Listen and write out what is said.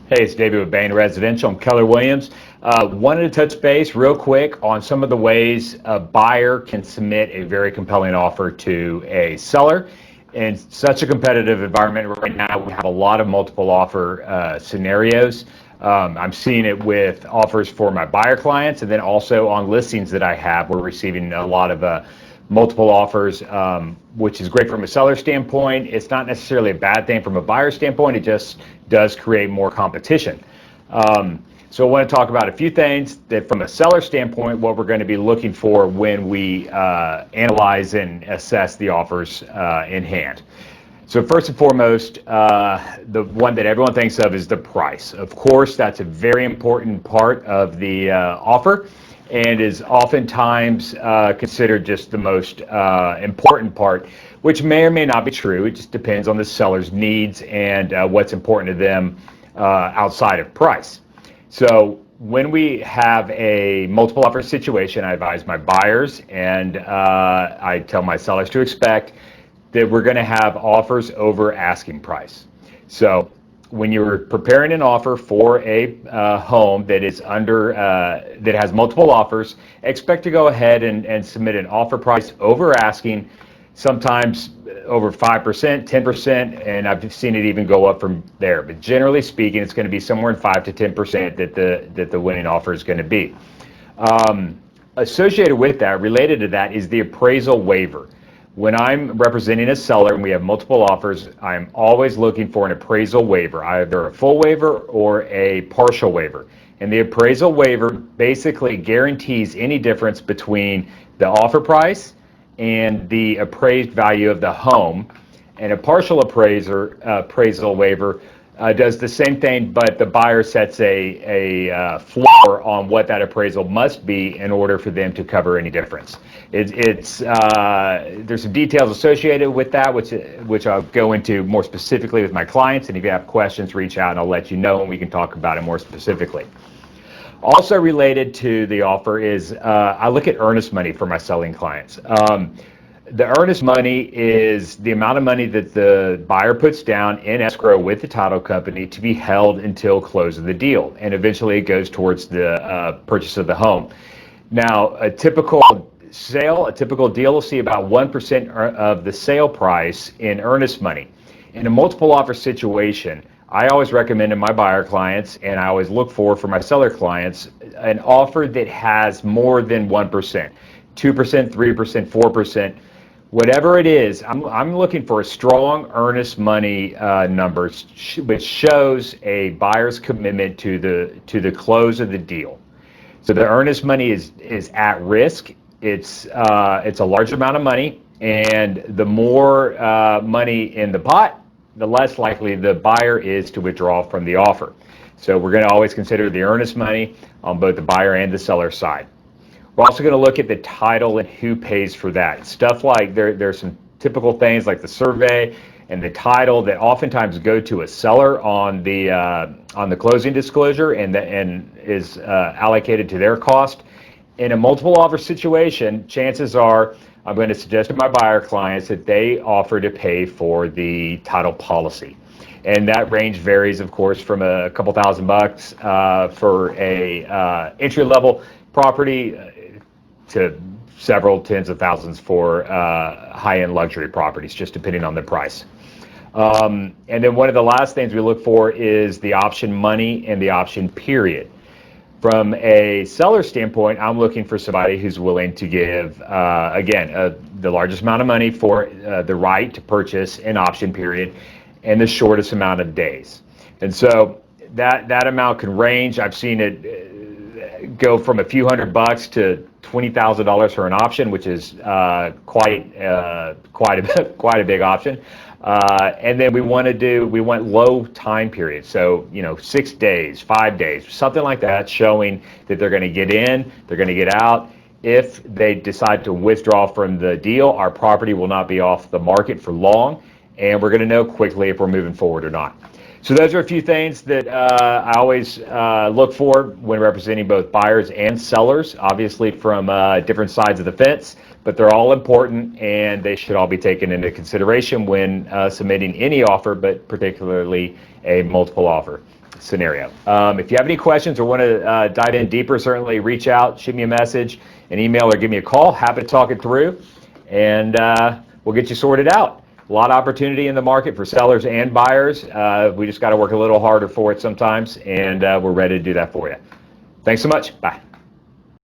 Hey, it's David with Bain Residential. I'm Keller Williams. Wanted to touch base real quick on some of the ways a buyer can submit a very compelling offer to a seller. In such a competitive environment right now, we have a lot of multiple offer scenarios. I'm seeing it with offers for my buyer clients, and then also on listings that I have, we're receiving a lot of multiple offers, which is great from a seller standpoint. It's not necessarily a bad thing from a buyer standpoint. It just does create more competition. So I want to talk about a few things that from a seller standpoint, what we're going to be looking for when we analyze and assess the offers in hand. So first and foremost, the one that everyone thinks of is the price. Of course, that's a very important part of the offer and is oftentimes considered just the most important part, which may or may not be true. It just depends on the seller's needs and what's important to them outside of price. So when we have a multiple offer situation, I advise my buyers and I tell my sellers to expect that we're going to have offers over asking price. So when you're preparing an offer for a home that is that has multiple offers, expect to go ahead and submit an offer price over asking, sometimes over 5%, 10%, and I've seen it even go up from there. But generally speaking, it's going to be somewhere in 5 to 10% that the winning offer is going to be. Associated with that, related to that, is the appraisal waiver. When I'm representing a seller and we have multiple offers, I'm always looking for an appraisal waiver, either a full waiver or a partial waiver. And the appraisal waiver basically guarantees any difference between the offer price and the appraised value of the home. And a partial appraisal waiver does the same thing, but the buyer sets a floor on what that appraisal must be in order for them to cover any difference. There's some details associated with that, which I'll go into more specifically with my clients. And if you have questions, reach out and I'll let you know and we can talk about it more specifically. Also related to the offer is I look at earnest money for my selling clients. The earnest money is the amount of money that the buyer puts down in escrow with the title company to be held until close of the deal, and eventually it goes towards the purchase of the home. Now, a typical deal will see about 1% of the sale price in earnest money. In a multiple offer situation, I always recommend to my buyer clients, and I always look for my seller clients, an offer that has more than 1%, 2%, 3%, 4%. Whatever it is, I'm looking for a strong earnest money number, which shows a buyer's commitment to the close of the deal. So the earnest money is at risk. It's a large amount of money, and the more money in the pot, the less likely the buyer is to withdraw from the offer. So we're going to always consider the earnest money on both the buyer and the seller side. We're also going to look at the title and who pays for that. Stuff like there's some typical things like the survey and the title that oftentimes go to a seller on the closing disclosure and is allocated to their cost. In a multiple offer situation, chances are I'm going to suggest to my buyer clients that they offer to pay for the title policy. And that range varies, of course, from a couple $1,000 for a entry-level property to several tens of thousands for high-end luxury properties, just depending on the price. And then one of the last things we look for is the option money and the option period. From a seller standpoint, I'm looking for somebody who's willing to give, the largest amount of money for the right to purchase an option period and the shortest amount of days. And so that amount can range. I've seen it go from a few $100 to $20,000 for an option, which is quite a big option. And then we want low time periods. So, 6 days, 5 days, something like that, showing that they're going to get in, they're going to get out. If they decide to withdraw from the deal, our property will not be off the market for long, and we're going to know quickly if we're moving forward or not. So those are a few things that I always look for when representing both buyers and sellers, obviously from different sides of the fence, but they're all important and they should all be taken into consideration when submitting any offer, but particularly a multiple offer. scenario. If you have any questions or want to dive in deeper, certainly reach out, shoot me a message, an email, or give me a call. Happy to talk it through, and we'll get you sorted out. A lot of opportunity in the market for sellers and buyers. We just got to work a little harder for it sometimes, and we're ready to do that for you. Thanks so much. Bye.